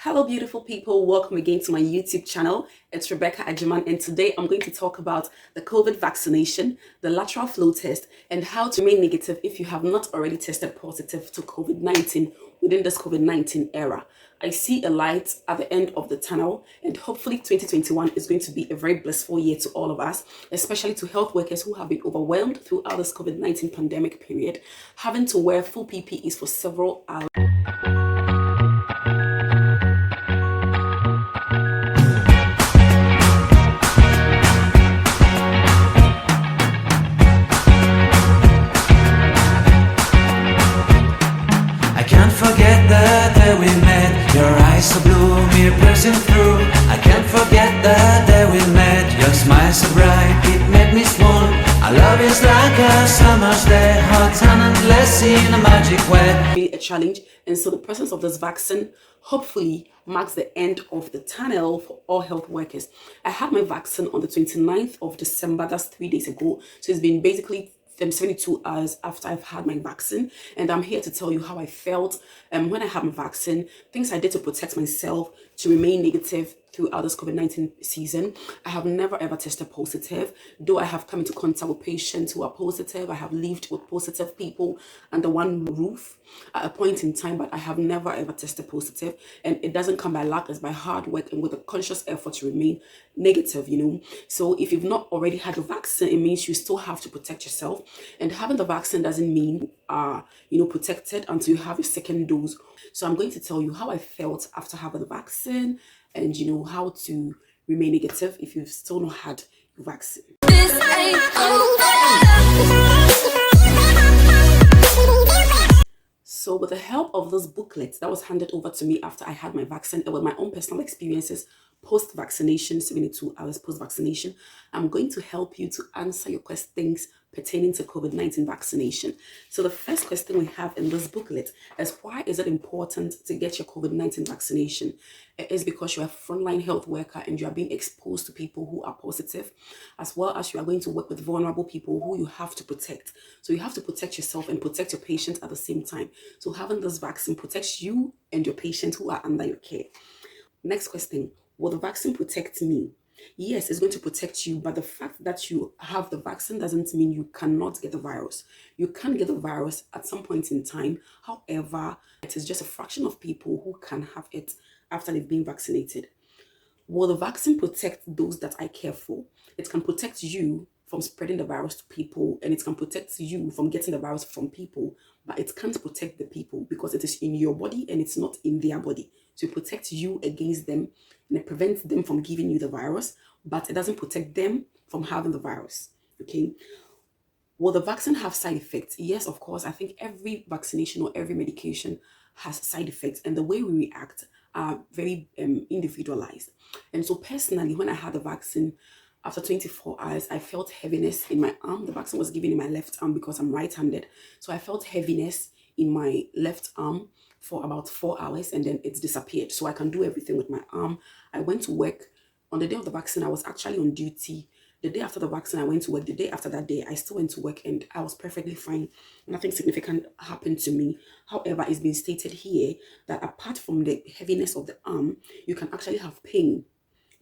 Hello beautiful people, welcome again to my YouTube channel. It's Rebecca Ajiman, and today I'm going to talk about the COVID vaccination, the lateral flow test, and how to remain negative if you have not already tested positive to COVID-19 within this COVID-19 era. I see a light at the end of the tunnel, and hopefully 2021 is going to be a very blissful year to all of us, especially to health workers who have been overwhelmed throughout this COVID-19 pandemic period, having to wear full PPEs for several hours. Forget the day we met. Your eyes so blue, me piercing through. I can't forget the day we met. Your smile so bright, it made me swoon. Our love is like a summer's day, hot and endless in a magic way. A challenge, and so the presence of this vaccine hopefully marks the end of the tunnel for all health workers. I had my vaccine on the 29th of December, that's 3 days ago, so it's been basically 72 hours after I've had my vaccine, and I'm here to tell you how I felt when I had my vaccine, things I did to protect myself to remain negative throughout this COVID-19 season. I have never ever tested positive, though I have come into contact with patients who are positive. I have lived with positive people under one roof at a point in time, but I have never ever tested positive, and it doesn't come by luck. It's by hard work and with a conscious effort to remain negative, So if you've not already had the vaccine, it means you still have to protect yourself, and having the vaccine doesn't mean protected until you have your second dose. So I'm going to tell you how I felt after having the vaccine, and how to remain negative if you've still not had your vaccine. So with the help of this booklet that was handed over to me after I had my vaccine, and with my own personal experiences post-vaccination, 72 hours post-vaccination, I'm going to help you to answer your questions pertaining to COVID-19 vaccination. So the first question we have in this booklet is, why is it important to get your COVID-19 vaccination? It is because you are a frontline health worker and you are being exposed to people who are positive, as well as you are going to work with vulnerable people who you have to protect. So you have to protect yourself and protect your patients at the same time. So having this vaccine protects you and your patients who are under your care. Next question, will the vaccine protect me? Yes, it's going to protect you, but the fact that you have the vaccine doesn't mean you cannot get the virus. You can get the virus at some point in time. However, it is just a fraction of people who can have it after they've been vaccinated. Will the vaccine protect those that I care for? It can protect you from spreading the virus to people, and it can protect you from getting the virus from people, but it can't protect the people because it is in your body and it's not in their body. So it protects you against them, and it prevents them from giving you the virus, but it doesn't protect them from having the virus. Okay. Will the vaccine have side effects? Yes, of course. I think every vaccination or every medication has side effects, and the way we react are very individualized. And so personally, when I had the vaccine, after 24 hours, I felt heaviness in my arm. The vaccine was given in my left arm because I'm right-handed. So I felt heaviness in my left arm for about 4 hours, and then it's disappeared. So I can do everything with my arm. I went to work. On the day of the vaccine, I was actually on duty. The day after the vaccine, I went to work. The day after that day, I still went to work, and I was perfectly fine. Nothing significant happened to me. However, it's been stated here that apart from the heaviness of the arm, you can actually have pain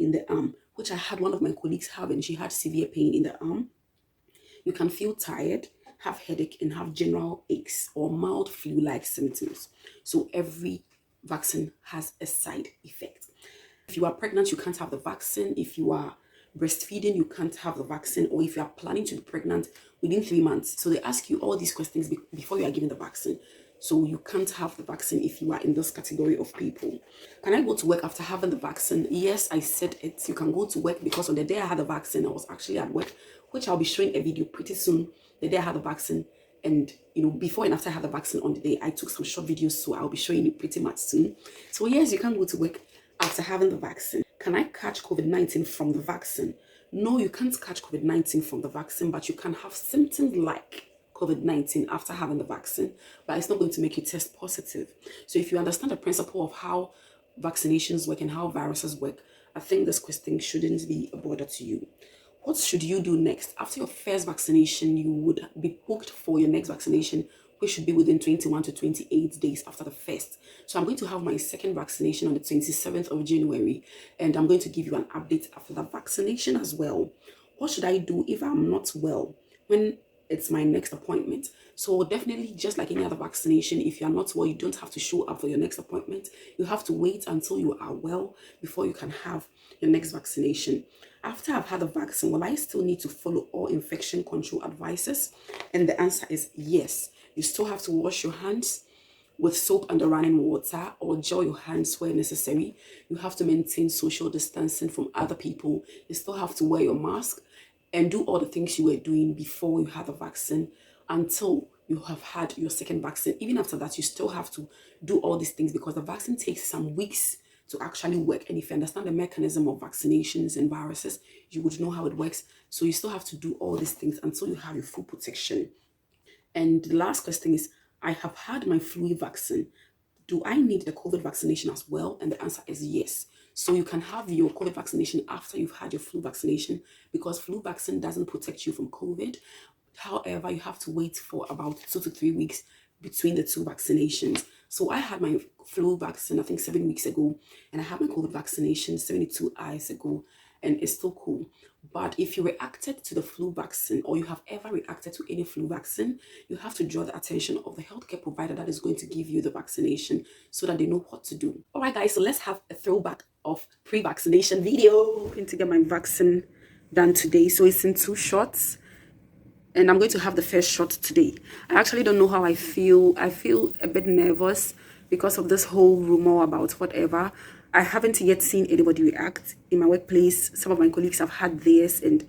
in the arm, which I had one of my colleagues have, and she had severe pain in the arm. You can feel tired, have headache, and have general aches or mild flu-like symptoms. So every vaccine has a side effect. If you are pregnant, you can't have the vaccine. If you are breastfeeding, you can't have the vaccine, or if you are planning to be pregnant within 3 months. So they ask you all these questions before you are given the vaccine. So you can't have the vaccine if you are in this category of people. Can I go to work after having the vaccine? Yes, I said it. You can go to work, because on the day I had the vaccine, I was actually at work, which I'll be showing a video pretty soon. The day I had the vaccine, and before and after I had the vaccine on the day, I took some short videos, so I'll be showing you pretty much soon. So yes, you can go to work after having the vaccine. Can I catch COVID-19 from the vaccine? No, you can't catch COVID-19 from the vaccine, but you can have symptoms like COVID-19 after having the vaccine, but it's not going to make you test positive. So if you understand the principle of how vaccinations work and how viruses work, I think this question shouldn't be a bother to you. What should you do next? After your first vaccination, you would be booked for your next vaccination which should be within 21 to 28 days after the first. So I'm going to have my second vaccination on the 27th of January, and I'm going to give you an update after that vaccination as well. What should I do if I'm not well when it's my next appointment? So definitely, just like any other vaccination, if you're not well, you don't have to show up for your next appointment. You have to wait until you are well before you can have your next vaccination. After I've had the vaccine, will I still need to follow all infection control advices? And the answer is yes. You still have to wash your hands with soap and the running water, or gel your hands where necessary. You have to maintain social distancing from other people. You still have to wear your mask and do all the things you were doing before you had the vaccine until you have had your second vaccine. Even after that, you still have to do all these things because the vaccine takes some weeks to actually work. And if you understand the mechanism of vaccinations and viruses, you would know how it works. So you still have to do all these things until you have your full protection. And the last question is, I have had my flu vaccine. Do I need the COVID vaccination as well? And the answer is yes. So you can have your COVID vaccination after you've had your flu vaccination because flu vaccine doesn't protect you from COVID. However, you have to wait for about 2 to 3 weeks between the two vaccinations. So I had my flu vaccine, I think 7 weeks ago, and I had my COVID vaccination 72 hours ago, and it's still cool. But if you reacted to the flu vaccine or you have ever reacted to any flu vaccine, you have to draw the attention of the healthcare provider that is going to give you the vaccination so that they know what to do. All right, guys, so let's have a throwback of pre-vaccination video. I'm going to get my vaccine done today. So it's in 2 shots. And I'm going to have the first shot today. I actually don't know how I feel. I feel a bit nervous because of this whole rumor about whatever. I haven't yet seen anybody react in my workplace. Some of my colleagues have had theirs and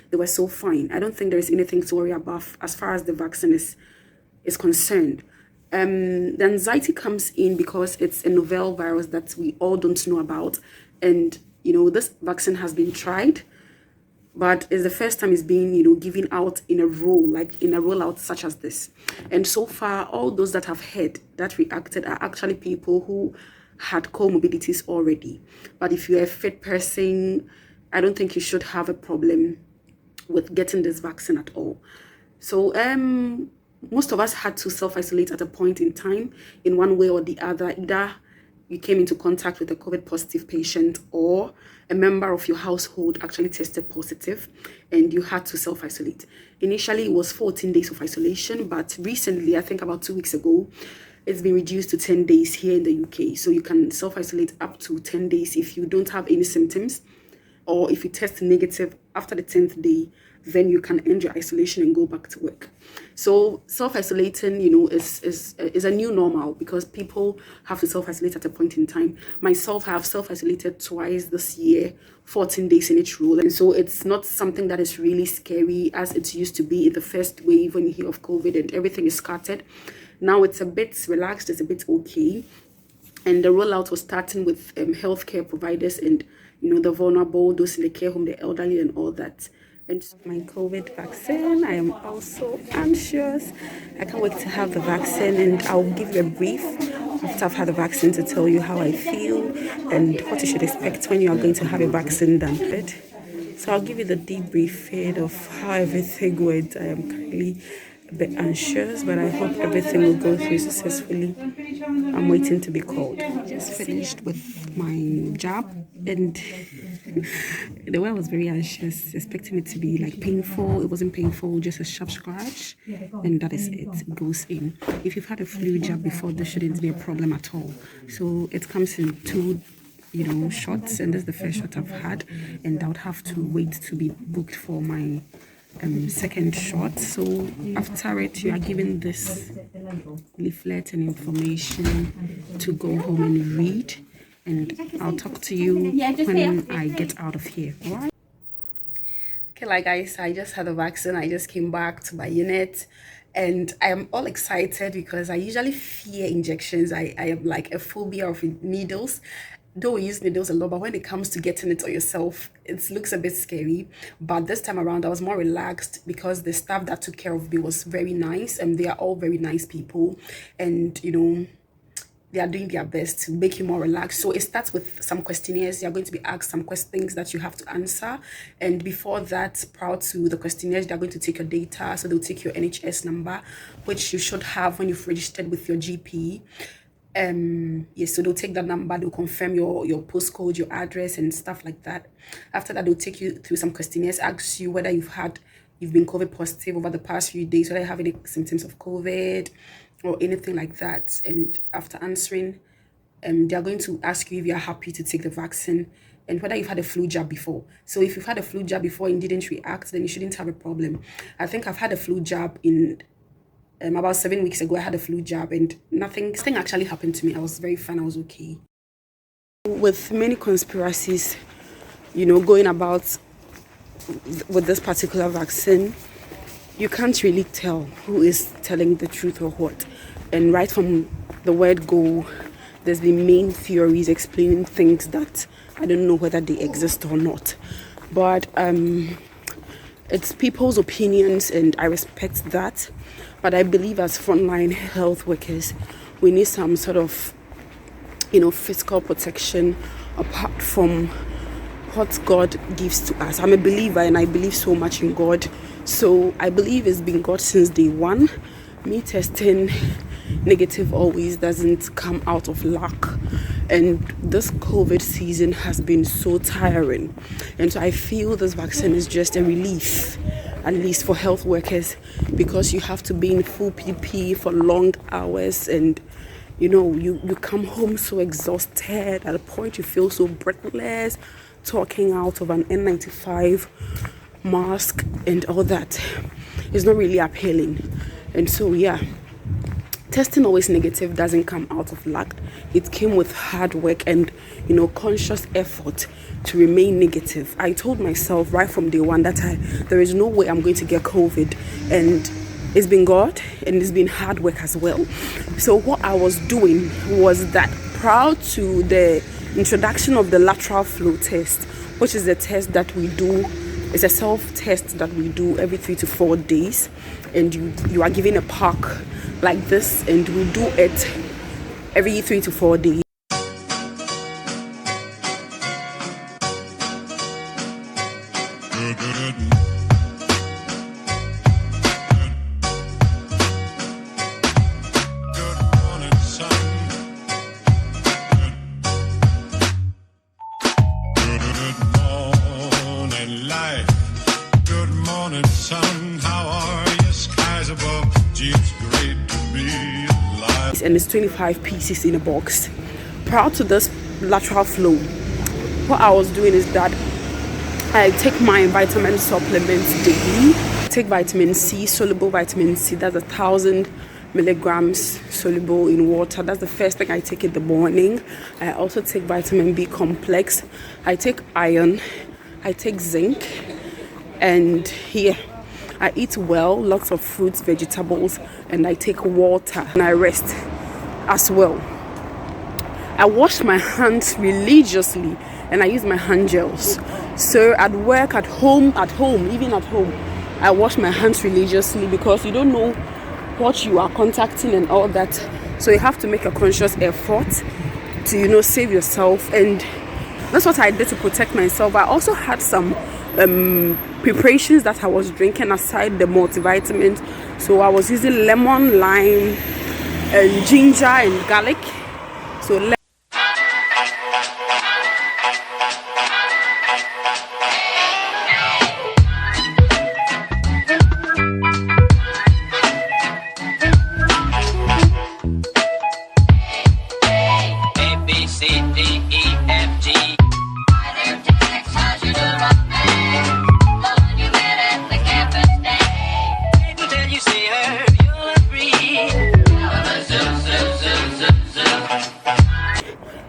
they were so fine. I don't think there is anything to worry about as far as the vaccine is concerned. The anxiety comes in because it's a novel virus that we all don't know about. And, you know, this vaccine has been tried, but it's the first time it's being, you know, given out in a roll, like in a rollout such as this. And so far, all those that have heard that reacted are actually people who had comorbidities already. But if you're a fit person, I don't think you should have a problem with getting this vaccine at all. So most of us had to self-isolate at a point in time in one way or the other. Either you came into contact with a COVID positive patient or a member of your household actually tested positive and you had to self-isolate. Initially, it was 14 days of isolation, but recently, I think about 2 weeks ago, it's been reduced to 10 days here in the UK. So you can self-isolate up to 10 days if you don't have any symptoms, or if you test negative after the 10th day, then you can end your isolation and go back to work. So self-isolating, you know, is a new normal because people have to self-isolate at a point in time. Myself, I have self-isolated twice this year, 14 days in each role. And so it's not something that is really scary as it used to be in the first wave when you hear of COVID and everything is scattered. Now it's a bit relaxed, it's a bit okay. And the rollout was starting with healthcare providers and, you know, the vulnerable, those in the care home, the elderly and all that. And my COVID vaccine, I am also anxious. I can't wait to have the vaccine, and I'll give you a brief after I've had the vaccine to tell you how I feel and what you should expect when you are going to have a vaccine done. So I'll give you the debrief of how everything went. I am currently a bit anxious, but I hope everything will go through successfully. I'm waiting to be called. I just finished with my jab, and the way I was very anxious, expecting it to be like painful. It wasn't painful, just a sharp scratch, and that is it. It goes in. If you've had a flu jab before, this shouldn't be a problem at all. So it comes in 2, you know, shots, and this is the first shot I've had, and I would have to wait to be booked for my second shot. So after it, you are given this leaflet and information to go home and read, and I'll talk to you when I get out of here. All right? Okay, like guys, I just had a vaccine. I just came back to my unit, and I am all excited because I usually fear injections. I have like a phobia of needles. Though we use needles a lot, but when it comes to getting it on yourself, it looks a bit scary. But this time around, I was more relaxed because the staff that took care of me was very nice, and they are all very nice people. And, you know, they are doing their best to make you more relaxed. So it starts with some questionnaires. You're going to be asked some things that you have to answer. And before that, prior to the questionnaires, they're going to take your data. So they'll take your NHS number, which you should have when you've registered with your GP. Yes, so they'll take that number, they'll confirm your postcode, your address, and stuff like that. After that, they'll take you through some questionnaires, ask you whether you've been COVID positive over the past few days, whether you have any symptoms of COVID or anything like that. And after answering, they are going to ask you if you are happy to take the vaccine and whether you've had a flu jab before. So if you've had a flu jab before and didn't react, then you shouldn't have a problem. I think I've had a flu jab in about 7 weeks ago. I had a flu jab and nothing actually happened to me. I was very fine. I was okay. With many conspiracies, going about with this particular vaccine, you can't really tell who is telling the truth or what. And right from the word go, there's been main theories explaining things that I don't know whether they exist or not. But it's people's opinions and I respect that. But I believe as frontline health workers, we need some sort of, physical protection apart from what God gives to us. I'm a believer and I believe so much in God. So I believe it's been God since day one. Me testing negative always doesn't come out of luck. And this COVID season has been so tiring. And so I feel this vaccine is just a relief, at least for health workers, because you have to be in full PP for long hours and you come home so exhausted. At a point you feel so breathless, talking out of an N95 mask and all that is not really appealing. And so testing always negative doesn't come out of luck. It came with hard work and conscious effort to remain negative. I told myself right from day one that there is no way I'm going to get COVID, and it's been God and it's been hard work as well. So what I was doing was that prior to the introduction of the lateral flow test, which is a test that we do, it's a self-test that we do every 3 to 4 days, and you are given a pack like this, and we do it every 3 to 4 days. And it's 25 pieces in a box. Prior to this lateral flow, what I was doing is that I take my vitamin supplements daily. I take vitamin C, soluble vitamin C, that's 1,000 milligrams soluble in water. That's the first thing I take in the morning. I also take vitamin B complex. I take iron. I take zinc. And I eat well, lots of fruits, vegetables, and I take water and I rest as well. I wash my hands religiously and I use my hand gels. So at work, at home, even at home, I wash my hands religiously because you don't know what you are contacting and all that. So you have to make a conscious effort to, save yourself. And that's what I did to protect myself. I also had some preparations that I was drinking aside the multivitamins. So I was using lemon, lime, and ginger and garlic. So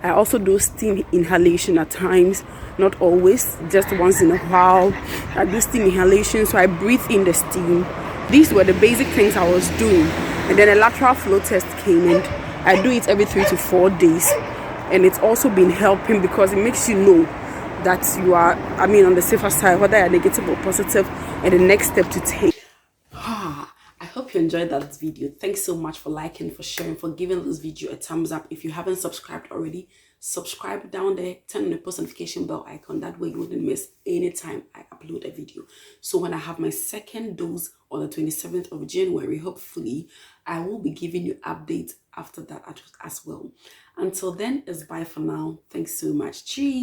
I also do steam inhalation at times, not always, just once in a while. I do steam inhalation, so I breathe in the steam. These were the basic things I was doing. And then a lateral flow test came in. I do it every 3 to 4 days. And it's also been helping because it makes you know that you are, on the safer side, whether you're negative or positive, and the next step to take. I hope you enjoyed that video. Thanks so much for liking, for sharing, for giving this video a thumbs up. If you haven't subscribed already, subscribe down there, turn on the post notification bell icon. That way you wouldn't miss any time I upload a video. So when I have my second dose on the 27th of January, hopefully I will be giving you updates after that as well. Until then, it's bye for now. Thanks so much. Cheers.